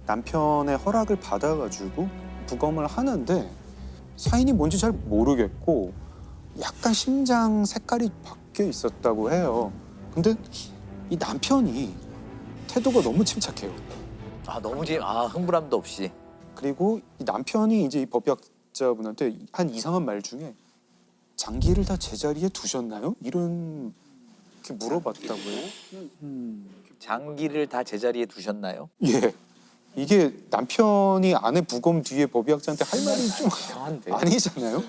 남편의 허락을 받아가지고 부검을 하는데 사인이 뭔지 잘 모르겠고 약간 심장 색깔이 바뀌어 있었다고 해요. 근데 이 남편이 태도가 너무 침착해요. 너무 흥분함도 없이. 그리고 이 남편이 이제 이 법의학자분한테 한 이상한 말 중에 장기를 다 제자리에 두셨나요? 이런 게 물어봤다고요. 장기를 다 제자리에 두셨나요? 예. 이게 남편이 아내 부검 뒤에 법의학자한테 할 말이 좀 이상한데. 아니잖아요.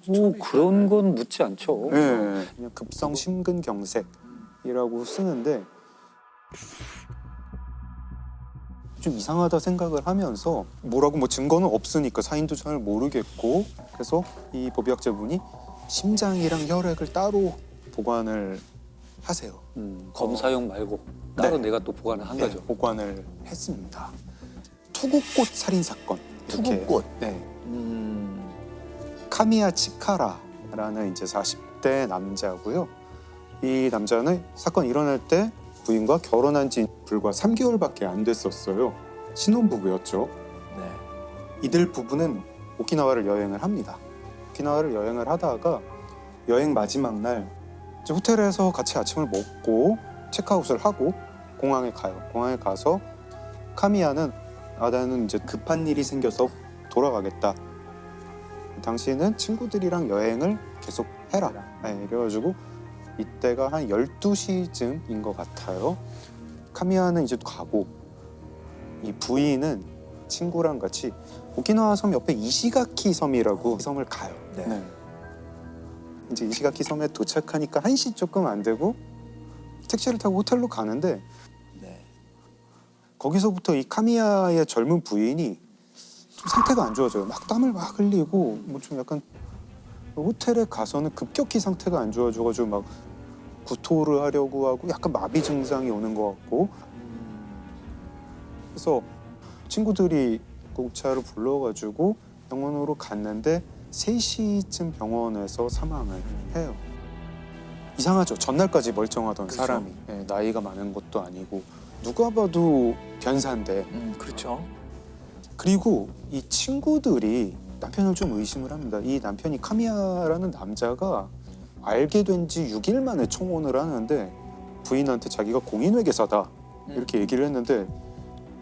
뭐 그런 건 묻지 않죠. 예. 그냥 급성 심근경색이라고 쓰는데 좀 이상하다 생각을 하면서 뭐라고 뭐 증거는 없으니까 사인도 잘 모르겠고 그래서 이 법의학자분이 심장이랑 혈액을 따로 보관을 하세요. 검사용 말고 따로 네. 내가 또 보관을 한 네, 거죠. 보관을 했습니다. 투구꽃 살인 사건. 이렇게. 투구꽃. 네. 카미야 치카라라는 이제 40대 남자고요. 이 남자는 사건 일어날 때 부인과 결혼한 지 불과 3개월밖에 안 됐었어요. 신혼부부였죠. 네. 이들 부부는 오키나와를 여행을 합니다. 오키나와를 여행을 하다가 여행 마지막 날 이제 호텔에서 같이 아침을 먹고 체크아웃을 하고 공항에 가요. 공항에 가서 카미야는 나는 이제 급한 일이 생겨서 돌아가겠다. 당시에는 친구들이랑 여행을 계속 해라. 네, 이래가지고 이때가 한 12시쯤인 것 같아요. 카미야는 이제 가고 이 부인은 친구랑 같이 오키나와 섬 옆에 이시가키 섬이라고 섬을 가요. 네. 이제 이시가키 섬에 도착하니까 1시 조금 안 되고 택시를 타고 호텔로 가는데 네. 거기서부터 이 카미야의 젊은 부인이 좀 상태가 안 좋아져요. 막 땀을 막 흘리고 뭐 좀 약간 호텔에 가서는 급격히 상태가 안 좋아져가지고 막 구토를 하려고 하고 약간 마비 증상이 오는 것 같고 그래서 친구들이 구급차를 불러가지고 병원으로 갔는데 3시쯤 병원에서 사망을 해요. 이상하죠. 전날까지 멀쩡하던 그렇죠. 사람이 나이가 많은 것도 아니고 누가 봐도 변사인데 그렇죠. 그리고 이 친구들이 남편을 좀 의심을 합니다. 이 남편이 카미야라는 남자가 알게 된 지 6일 만에 청혼을 하는데 부인한테 자기가 공인회계사다 이렇게 얘기를 했는데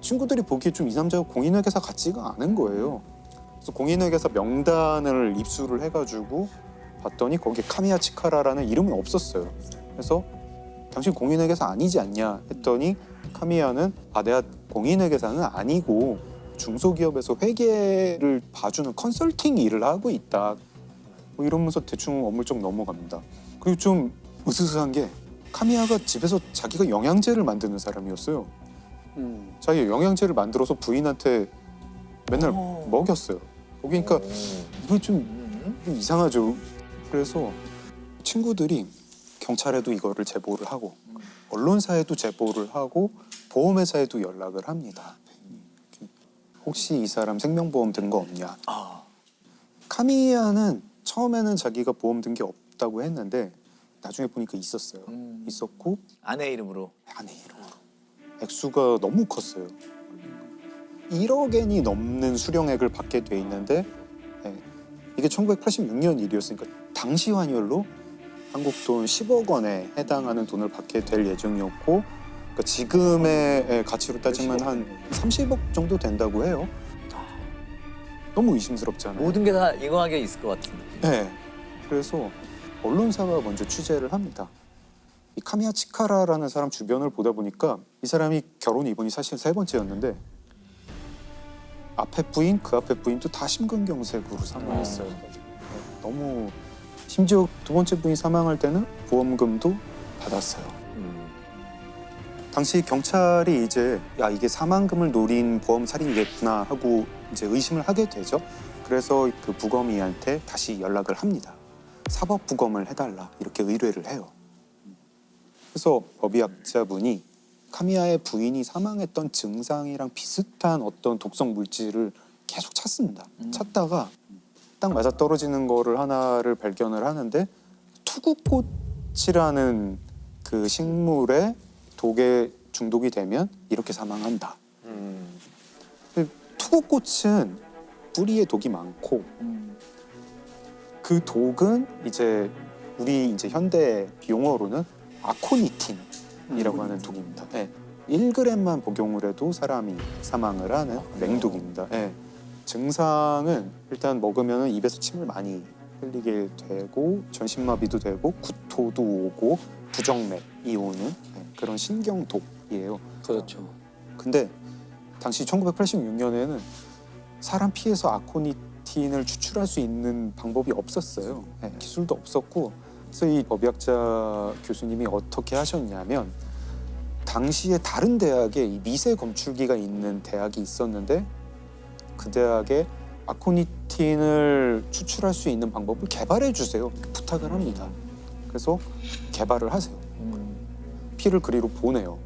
친구들이 보기에 좀 이 남자가 공인회계사 같지가 않은 거예요. 그래서 공인회계사 명단을 입수를 해가지고 봤더니 거기에 카미야 치카라라는 이름은 없었어요. 그래서 당신 공인회계사 아니지 않냐 했더니 카미야는 내가 공인회계사는 아니고 중소기업에서 회계를 봐주는 컨설팅 일을 하고 있다. 뭐 이러면서 대충 어물쩍 넘어갑니다. 그리고 좀 으스스한 게 카미야가 집에서 자기가 영양제를 만드는 사람이었어요. 자기가 영양제를 만들어서 부인한테 맨날 먹였어요. 그러니까 이거 좀 이상하죠. 그래서 친구들이 경찰에도 이거를 제보를 하고 언론사에도 제보를 하고 보험회사에도 연락을 합니다. 혹시 이 사람 생명보험 든 거 없냐? 카미야는 처음에는 자기가 보험 든 게 없다고 했는데 나중에 보니까 있었어요. 있었고 아내 이름으로. 아내 이름으로 액수가 너무 컸어요. 1억엔이 넘는 수령액을 받게 돼 있는데 이게 1986년 일이었으니까 당시 환율로 한국 돈 10억 원에 해당하는 돈을 받게 될 예정이었고 그러니까 지금의 가치로 따지면 한 30억 정도 된다고 해요. 너무 의심스럽잖아요. 모든 게 다 인과관계 있을 것 같은데. 네. 그래서 언론사가 먼저 취재를 합니다. 이 카미야 치카라라는 사람 주변을 보다 보니까 이 사람이 결혼 이번이 사실 3번째였는데 앞에 부인, 그 앞에 부인도 다 심근경색으로 사망했어요. 너무 심지어 2번째 부인 사망할 때는 보험금도 받았어요. 당시 경찰이 이제 이게 사망금을 노린 보험 살인이겠구나 하고 이제 의심을 하게 되죠. 그래서 그 부검이한테 다시 연락을 합니다. 사법 부검을 해달라 이렇게 의뢰를 해요. 그래서 법의학자분이 카미야의 부인이 사망했던 증상이랑 비슷한 어떤 독성 물질을 계속 찾습니다. 찾다가 딱 맞아 떨어지는 거를 하나를 발견을 하는데 투구꽃이라는 그 식물에 독에 중독이 되면 이렇게 사망한다. 투구꽃은 뿌리에 독이 많고 그 독은 이제 우리 이제 현대 용어로는 아코니틴이라고 하는 독입니다. 네. 1g만 복용을 해도 사람이 사망을 하는 맹독입니다. 네. 증상은 일단 먹으면 입에서 침을 많이 흘리게 되고 전신마비도 되고 구토도 오고 부정맥이 오는 그런 신경독이에요. 그렇죠. 근데 당시 1986년에는 사람 피에서 아코니틴을 추출할 수 있는 방법이 없었어요. 기술도 없었고 그래서 이 법의학자 교수님이 어떻게 하셨냐면 당시에 다른 대학에 이 미세 검출기가 있는 대학이 있었는데 그 대학에 아코니틴을 추출할 수 있는 방법을 개발해 주세요. 부탁을 합니다. 그래서 개발을 하세요. 피를 그리로 보내요.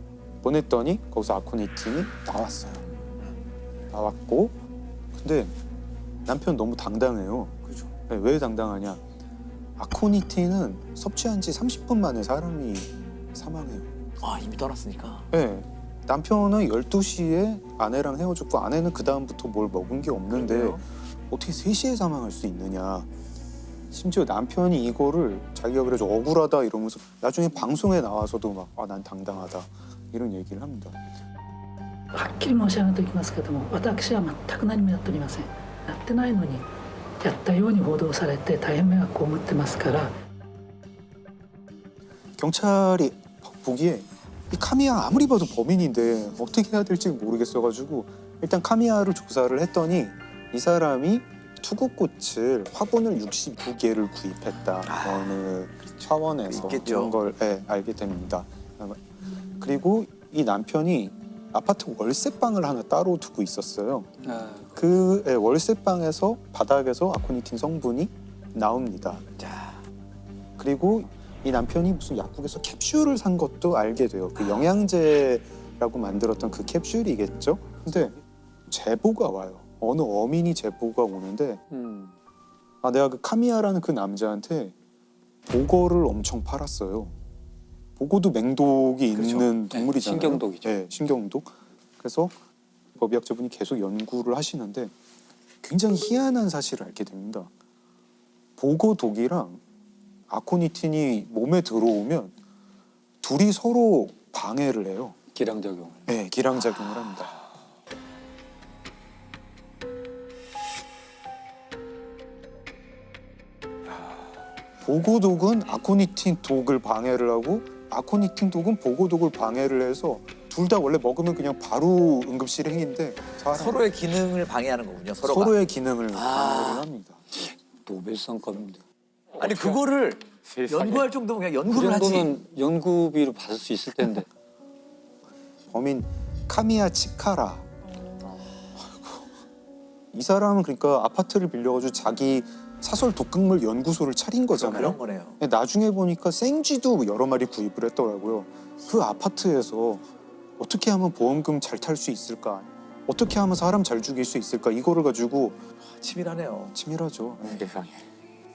보냈더니 거기서 아코니틴이 나왔어요. 나왔고 근데 남편 너무 당당해요. 그죠. 네, 왜 당당하냐? 아코니틴은 섭취한 지 30분 만에 사람이 사망해요. 아 이미 떠났으니까. 네. 남편은 12시에 아내랑 헤어졌고 아내는 그 다음부터 뭘 먹은 게 없는데 그래요? 어떻게 3시에 사망할 수 있느냐. 심지어 남편이 이거를 자기가 그래서 억울하다 이러면서 나중에 방송에 나와서도 막 난 당당하다 이런 얘기를 합니다. はっきり申し上げておきますけども、私は全く何もやっておりません。やってないのにやったように報道されて大変迷惑を被ってますから。 경찰이 보기에 이 카미야 아무리 봐도 범인인데 어떻게 해야 될지 모르겠어가지고 일단 카미야를 조사를 했더니 이 사람이 투구꽃을 화분을 69개를 구입했다 어느 차원에서 있겠죠. 이런 걸 알게 됩니다. 그리고 이 남편이 아파트 월세방을 하나 따로 두고 있었어요. 그 월세방에서 바닥에서 아코니틴 성분이 나옵니다. 자, 그리고 이 남편이 무슨 약국에서 캡슐을 산 것도 알게 돼요. 그 영양제라고 만들었던 그 캡슐이겠죠. 근데 제보가 와요. 어느 어민이 제보가 오는데 내가 그 카미야라는 그 남자한테 보거를 엄청 팔았어요. 보고도 맹독이 그렇죠. 있는 동물이잖아요. 신경독이죠. 네, 신경독. 그래서 법의학자분이 계속 연구를 하시는데 굉장히 희한한 사실을 알게 됩니다. 보고독이랑 아코니틴이 몸에 들어오면 둘이 서로 방해를 해요. 기량작용. 네, 기량작용을 합니다. 보고독은 아코니틴 독을 방해를 하고 아코니틴 독은 보고독을 방해를 해서 둘 다 원래 먹으면 그냥 바로 응급실 행인데 서로의 기능을 방해하는 거군요. 서로가. 서로의 기능을 방해를 합니다. 노벨상급입니다. 아니 그거를 세상에. 연구할 정도면 그냥 그 연구를 하지. 정도는 연구비로 받을 수 있을 텐데. 범인 카미야 치카라. 이 사람은 그러니까 아파트를 빌려가지고 자기 사설 독극물 연구소를 차린 거잖아요. 그런 거네요. 나중에 보니까 생쥐도 여러 마리 구입을 했더라고요. 그 아파트에서 어떻게 하면 보험금 잘 탈 수 있을까? 어떻게 하면 사람 잘 죽일 수 있을까? 이거를 가지고 치밀하네요. 치밀하죠. 세상에.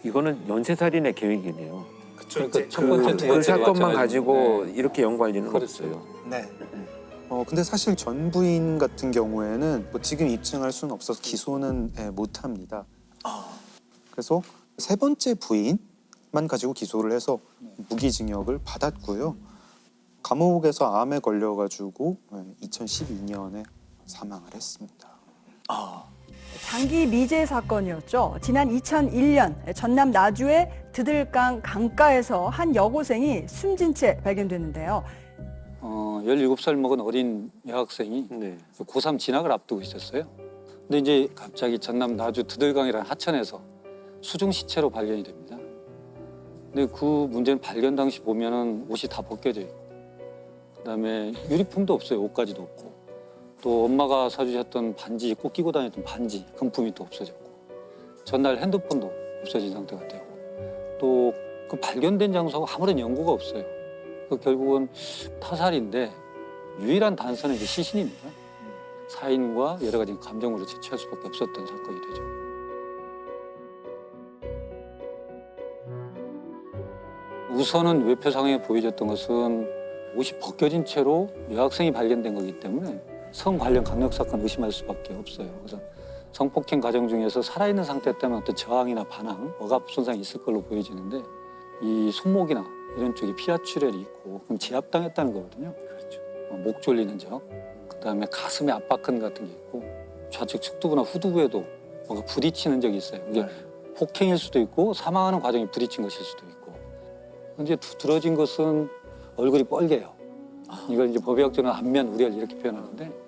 이거는 연쇄살인의 계획이네요. 그러니까 첫 번째, 그 사건만 마찬가지로. 가지고 네. 이렇게 연구할 리는 그랬어요. 없어요. 네. 근데 사실 전 부인 같은 경우에는 뭐 지금 입증할 수는 없어서 기소는 못 합니다. 그래서 세 번째 부인만 가지고 기소를 해서 무기징역을 받았고요. 감옥에서 암에 걸려가지고 2012년에 사망을 했습니다. 장기 미제 사건이었죠. 지난 2001년 전남 나주의 드들강 강가에서 한 여고생이 숨진 채 발견됐는데요. 17살 먹은 어린 여학생이 네. 고3 진학을 앞두고 있었어요. 근데 이제 갑자기 전남 나주 드들강이라는 하천에서 수중 시체로 발견이 됩니다. 근데 그 문제는 발견 당시 보면은 옷이 다 벗겨져 있고, 그다음에 유리품도 없어요. 옷가지도 없고, 또 엄마가 사주셨던 반지, 꼭 끼고 다녔던 반지, 금품이 또 없어졌고, 전날 핸드폰도 없어진 상태가 되고, 또 그 발견된 장소가 아무런 연고가 없어요. 그 결국은 타살인데 유일한 단서는 이제 시신입니다. 사인과 여러 가지 감정으로 채취할 수밖에 없었던 사건이 되죠. 우선은 외표 상황에 보여졌던 것은 옷이 벗겨진 채로 여학생이 발견된 거기 때문에 성 관련 강력 사건 의심할 수밖에 없어요. 그래서 성폭행 과정 중에서 살아있는 상태 때문에 어떤 저항이나 반항, 억압 손상이 있을 걸로 보여지는데 이 손목이나 이런 쪽에 피하출혈이 있고 그럼 지압당했다는 거거든요. 그렇죠. 목 졸리는 적, 그다음에 가슴에 압박근 같은 게 있고 좌측 측두부나 후두부에도 뭔가 부딪히는 적이 있어요. 이게 폭행일 수도 있고 사망하는 과정이 부딪힌 것일 수도 있고. 이제 두드러진 것은 얼굴이 뻘개요. 이걸 이제 법의학적으로는 안면 우렬 이렇게 표현하는데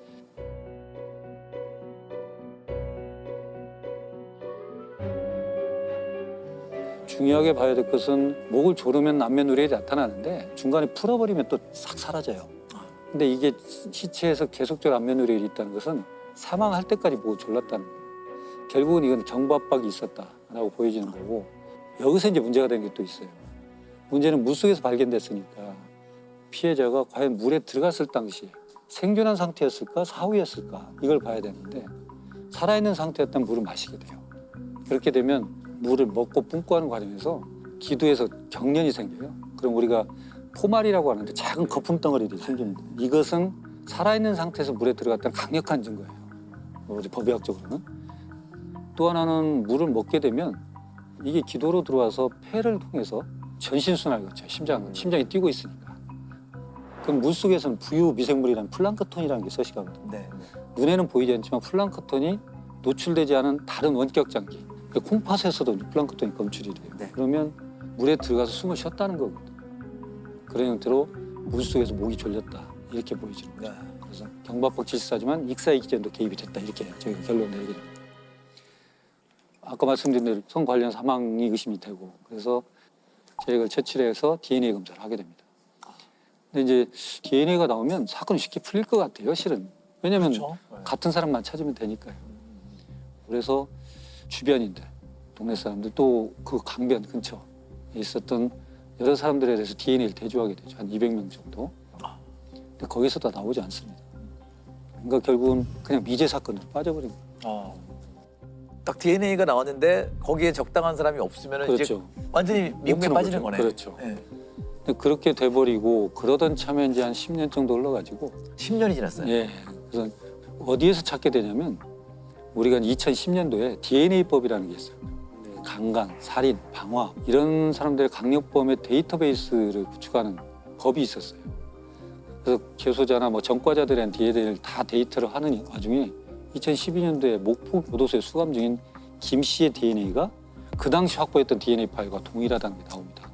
중요하게 봐야 될 것은 목을 조르면 안면 우렬이 나타나는데 중간에 풀어버리면 또 싹 사라져요. 근데 이게 시체에서 계속적으로 안면 우렬이 있다는 것은 사망할 때까지 목을 졸랐다는 거예요. 결국은 이건 경부압박이 있었다라고 보여지는 거고 여기서 이제 문제가 되는 게 또 있어요. 문제는 물속에서 발견됐으니까 피해자가 과연 물에 들어갔을 당시 생존한 상태였을까 사후였을까 이걸 봐야 되는데 살아있는 상태였다면 물을 마시게 돼요. 그렇게 되면 물을 먹고 뿜고 하는 과정에서 기도에서 경련이 생겨요. 그럼 우리가 포말이라고 하는데 작은 거품 덩어리들이 생깁니다. 이것은 살아있는 상태에서 물에 들어갔다는 강력한 증거예요. 우리 법의학적으로는. 또 하나는 물을 먹게 되면 이게 기도로 들어와서 폐를 통해서 전신순환을 거쳐요. 심장이 뛰고 있으니까. 그럼 물속에서는 부유 미생물이라는 플랑크톤이라는 게 서식하거든요. 네. 눈에는 보이지 않지만 플랑크톤이 노출되지 않은 다른 원격 장기. 콩팥에서도 플랑크톤이 검출이 돼요. 네. 그러면 물에 들어가서 숨을 쉬었다는 거거든요. 그런 형태로 물속에서 목이 졸렸다. 이렇게 보여지는 거죠. 네. 그래서 경부압박 질서하지만 익사의 기전도 개입이 됐다. 이렇게 저희가 결론 내리게 됩니다. 아까 말씀드린 대로 성 관련 사망이 의심이 되고 그래서 저희가 채취해서 DNA 검사를 하게 됩니다. 근데 이제 DNA가 나오면 사건이 쉽게 풀릴 것 같아요, 실은. 왜냐하면 그렇죠. 같은 사람만 찾으면 되니까요. 그래서 주변인들, 동네 사람들 또 그 강변 근처에 있었던 여러 사람들에 대해서 DNA를 대조하게 되죠. 한 200명 정도. 근데 거기서 다 나오지 않습니다. 그러니까 결국은 그냥 미제 사건으로 빠져버린 거예요. 딱 DNA가 나왔는데 거기에 적당한 사람이 없으면 이제 그렇죠. 완전히 미국에 못 빠지는 푸는 거네. 거죠. 그렇죠. 네. 근데 그렇게 돼버리고 그러던 참에 이제 한 10년 정도 흘러가지고 10년이 지났어요. 예. 그래서 어디에서 찾게 되냐면 우리가 2010년도에 DNA법이라는 게 있어요. 강간, 살인, 방화 이런 사람들의 강력범의 데이터베이스를 구축하는 법이 있었어요. 그래서 재소자나 뭐 전과자들에 대한 DNA를 다 데이터를 하는 와중에 2012년도에 목포 교도소에 수감 중인 김 씨의 DNA가 그 당시 확보했던 DNA 파일과 동일하다는 게 나옵니다.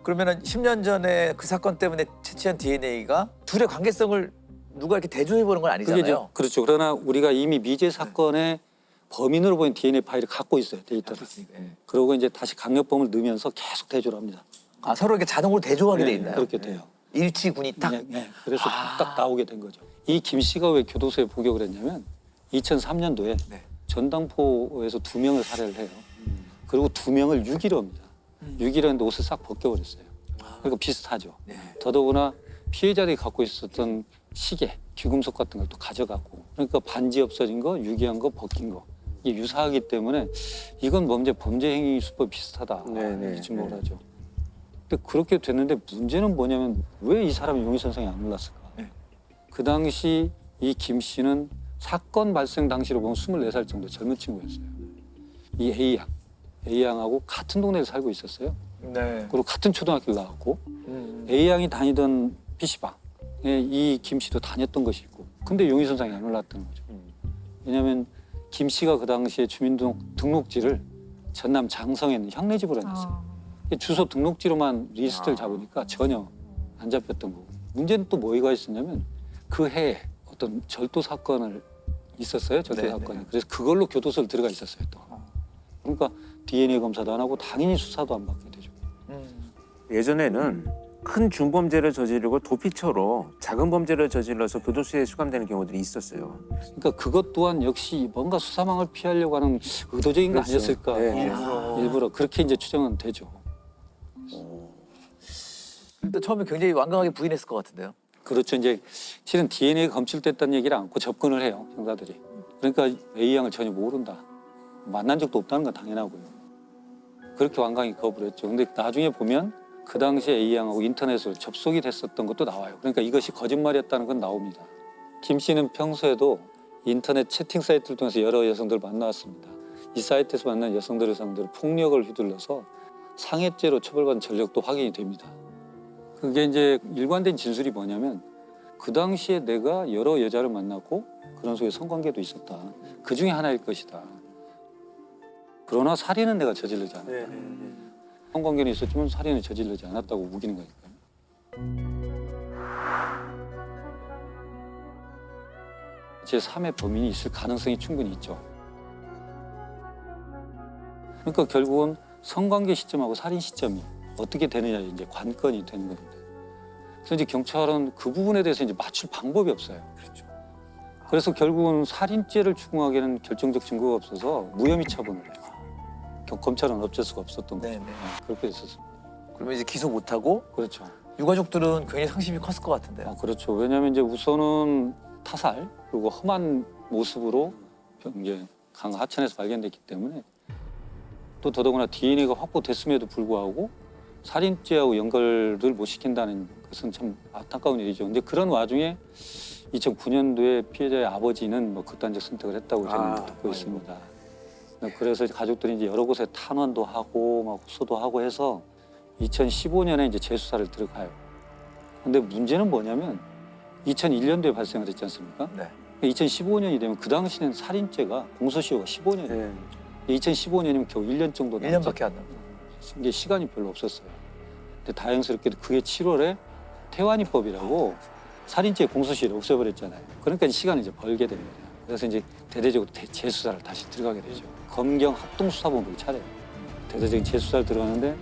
그러면은 10년 전에 그 사건 때문에 채취한 DNA가 둘의 관계성을 누가 이렇게 대조해 보는 건 그게 이제 아니잖아요. 그렇죠. 그러나 우리가 이미 미제 사건의 범인으로 보인 DNA 파일을 갖고 있어요. 데이터를. 네. 그러고 이제 다시 강력범을 넣으면서 계속 대조를 합니다. 아, 서로 이렇게 자동으로 대조하게 돼 있나요? 그렇게 돼요. 일치군이 딱. 네, 네. 그래서 딱 나오게 된 거죠. 이 김 씨가 왜 교도소에 복역을 했냐면 2003년도에 네. 전당포에서 2명을 살해를 해요. 그리고 2명을 유기로 합니다. 유기로 했는데 옷을 싹 벗겨버렸어요. 그러니까 비슷하죠. 네. 더더구나 피해자들이 갖고 있었던 시계, 귀금속 같은 걸 또 가져가고 그러니까 반지 없어진 거, 유기한 거, 벗긴 거 이게 유사하기 때문에 이건 범죄 행위 수법 비슷하다 이렇게 증거를 하죠. 근데 그렇게 됐는데 문제는 뭐냐면 왜 이 사람이 용의선상에 안 올랐을까? 네. 그 당시 이 김 씨는 사건 발생 당시로 보면 24살 정도 젊은 친구였어요. 이 A양하고 같은 동네에 살고 있었어요. 네. 그리고 같은 초등학교를 나왔고 A양이 다니던 PC방에 이 김 씨도 다녔던 것이 있고 근데 용의선상에 안 올랐던 거죠. 왜냐하면 김 씨가 그 당시에 주민등록지를 전남 장성에 있는 형네 집으로 해놨어요. 주소 등록지로만 리스트를 잡으니까 전혀 안 잡혔던 거고. 문제는 또 뭐가 있었냐면 그 해에 어떤 절도 사건을 있었어요. 절도 네, 사건이. 네. 그래서 그걸로 교도소를 들어가 있었어요. 또. 그러니까 DNA 검사도 안 하고 당연히 수사도 안 받게 되죠. 예전에는 큰 중범죄를 저지르고 도피처로 작은 범죄를 저질러서 교도소에 수감되는 경우들이 있었어요. 그러니까 그것 또한 역시 뭔가 수사망을 피하려고 하는 의도적인 거 그렇죠. 아니었을까. 네. 일부러 그렇게 이제 추정은 되죠. 일단 처음에 굉장히 완강하게 부인했을 것 같은데요. 그렇죠. 이제 실은 DNA가 검출됐다는 얘기를 안고 접근을 해요. 형사들이. 그러니까 A양을 전혀 모른다. 만난 적도 없다는 건 당연하고요. 그렇게 완강히 거부를 했죠. 근데 나중에 보면 그 당시에 A양하고 인터넷으로 접속이 됐었던 것도 나와요. 그러니까 이것이 거짓말이었다는 건 나옵니다. 김 씨는 평소에도 인터넷 채팅 사이트를 통해서 여러 여성들을 만나왔습니다. 이 사이트에서 만난 여성들을 상대로 폭력을 휘둘러서 상해죄로 처벌받은 전력도 확인이 됩니다. 그게 이제 일관된 진술이 뭐냐면 그 당시에 내가 여러 여자를 만났고 그런 속에 성관계도 있었다. 그 중에 하나일 것이다. 그러나 살인은 내가 저지르지 않았다. 성관계는 있었지만 살인은 저지르지 않았다고 우기는 거니까요. 제3의 범인이 있을 가능성이 충분히 있죠. 그러니까 결국은 성관계 시점하고 살인 시점이 어떻게 되느냐에 이제 관건이 되는 겁니다. 그래서 이제 경찰은 그 부분에 대해서 이제 맞출 방법이 없어요. 그렇죠. 그래서 결국은 살인죄를 추궁하기에는 결정적 증거가 없어서 무혐의 처분을 해요. 검찰은 어쩔 수가 없었던 거죠. 네네. 그렇게 됐었습니다. 그러면 이제 기소 못하고 그렇죠. 유가족들은 굉장히 상심이 컸을 것 같은데요. 그렇죠. 왜냐하면 이제 우선은 타살 그리고 험한 모습으로 이제 강 하천에서 발견됐기 때문에 또 더더구나 DNA가 확보됐음에도 불구하고 살인죄하고 연결을 못 시킨다는 것은 참 안타까운 일이죠. 근데 그런 와중에 2009년도에 피해자의 아버지는 뭐 극단적 선택을 했다고 저는 듣고 있습니다. 그래서 가족들이 이제 여러 곳에 탄원도 하고 막 호소도 하고 해서 2015년에 이제 재수사를 들어가요. 근데 문제는 뭐냐면 2001년도에 발생을 했지 않습니까? 네. 2015년이 되면 그 당시는 살인죄가 공소시효가 15년이에요. 2015년이면 겨우 1년 정도 남았죠. 1년밖에 안 남았어요. 이게 시간이 별로 없었어요. 근데 다행스럽게도 그게 7월에 태완이법이라고 살인죄 공소시효를 없애버렸잖아요. 그러니까 시간을 이제 벌게 된 거예요. 그래서 이제 대대적으로 재수사를 다시 들어가게 되죠. 검경 합동수사본부를 차려요. 대대적인 재수사를 들어가는데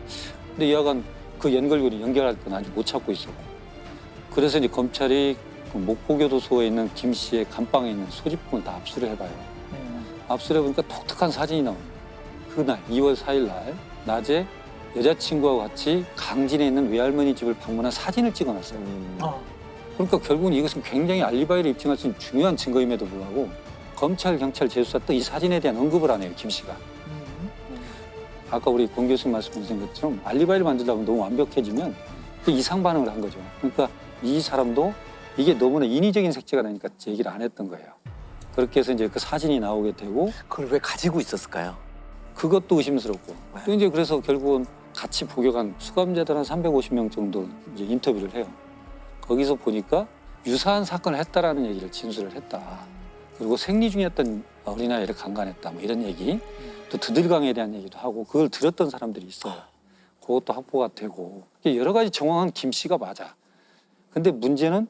근데 여하간 그 연결고리 연결할 건 아직 못 찾고 있었고 그래서 이제 검찰이 그 목포교도소에 있는 김 씨의 감방에 있는 소지품을 다 압수를 해봐요. 압수를 해보니까 독특한 사진이 나옵니다. 그날 2월 4일 날 낮에 여자친구와 같이 강진에 있는 외할머니 집을 방문한 사진을 찍어놨어요. 그러니까 결국은 이것은 굉장히 알리바이를 입증할 수 있는 중요한 증거임에도 불구하고 검찰, 경찰 재수사 때 이 사진에 대한 언급을 안 해요, 김 씨가. 아까 우리 권 교수님 말씀하신 것처럼 알리바이를 만들다 보면 너무 완벽해지면 그 이상 반응을 한 거죠. 그러니까 이 사람도 이게 너무나 인위적인 색채가 나니까 얘기를 안 했던 거예요. 그렇게 해서 이제 그 사진이 나오게 되고 그걸 왜 가지고 있었을까요? 그것도 의심스럽고 또 이제 그래서 결국은 같이 복역한 수감자들 한 350명 정도 이제 인터뷰를 해요. 거기서 보니까 유사한 사건을 했다라는 얘기를 진술을 했다. 그리고 생리 중이었던 어린아이를 강간했다. 뭐 이런 얘기. 또 드들강에 대한 얘기도 하고 그걸 들었던 사람들이 있어요. 그것도 확보가 되고 여러 가지 정황은 김 씨가 맞아. 근데 문제는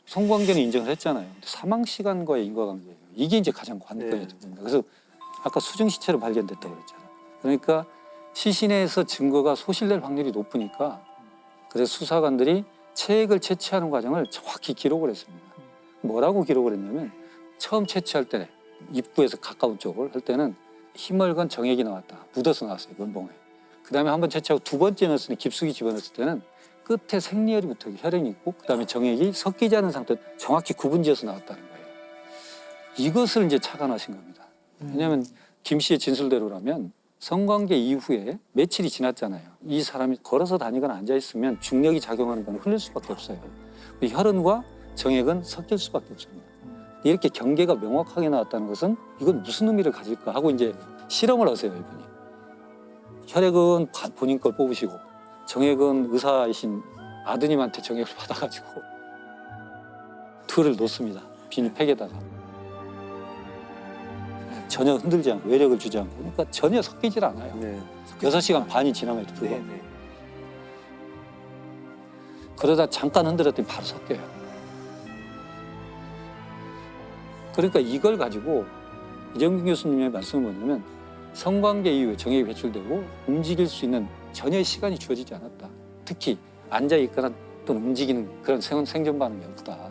성관계는 인정을 했잖아요. 근데 사망 시간과의 인과관계예요. 이게 이제 가장 관건이 됩니다. 그래서 아까 수중 시체로 발견됐다고 그랬잖아요. 그러니까 시신에서 증거가 소실될 확률이 높으니까 그래서 수사관들이 체액을 채취하는 과정을 정확히 기록을 했습니다. 뭐라고 기록을 했냐면 처음 채취할 때 입구에서 가까운 쪽을 할 때는 희멀건 정액이 나왔다. 묻어서 나왔어요. 면봉에. 그다음에 한 번 채취하고 두 번째 넣었을 때 깊숙이 집어넣었을 때는 끝에 생리혈이 붙어 혈흔이 있고 그다음에 정액이 섞이지 않은 상태 정확히 구분지어서 나왔다는 거예요. 이것을 이제 착안하신 겁니다. 왜냐하면 김 씨의 진술대로라면 성관계 이후에 며칠이 지났잖아요. 이 사람이 걸어서 다니거나 앉아있으면 중력이 작용하는 건 흘릴 수밖에 없어요. 혈흔과 정액은 섞일 수밖에 없습니다. 이렇게 경계가 명확하게 나왔다는 것은 이건 무슨 의미를 가질까 하고 이제 실험을 하세요, 이분이. 혈액은 본인 걸 뽑으시고 정액은 의사이신 아드님한테 정액을 받아가지고 둘을 놓습니다. 비닐팩에다가. 전혀 흔들지 않고 외력을 주지 않고 그러니까 전혀 섞이질 않아요. 6시간 반이 지남에도 불구하고. 그러다 잠깐 흔들었더니 바로 섞여요. 그러니까 이걸 가지고 이정균 교수님의 말씀은 뭐냐면 성관계 이후에 정액이 배출되고 움직일 수 있는 전혀 시간이 주어지지 않았다. 특히 앉아있거나 또는 움직이는 그런 생존 반응이 없다.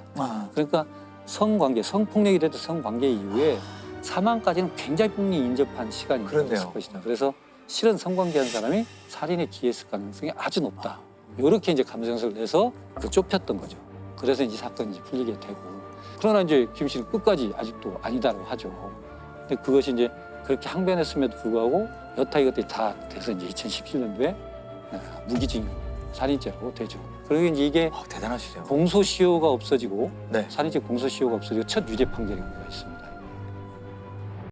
그러니까 성관계, 성폭력이 됐던 성관계 이후에 사망까지는 굉장히 인접한 시간이 있을 것이다. 그래서 실은 성관계한 사람이 살인에 기했을 가능성이 아주 높다. 이렇게 이제 감정서를 내서 그 좁혔던 거죠. 그래서 이제 사건이 이제 풀리게 되고. 그러나 이제 김 씨는 끝까지 아직도 아니다라고 하죠. 근데 그것이 이제 그렇게 항변했음에도 불구하고 여타 이것들이 다 돼서 이제 2017년도에 무기징역 살인죄로 되죠. 그리고 이제 이게 대단하시네요. 공소시효가 없어지고 네. 살인죄 공소시효가 없어지고 첫 유죄 판결이 있습니다.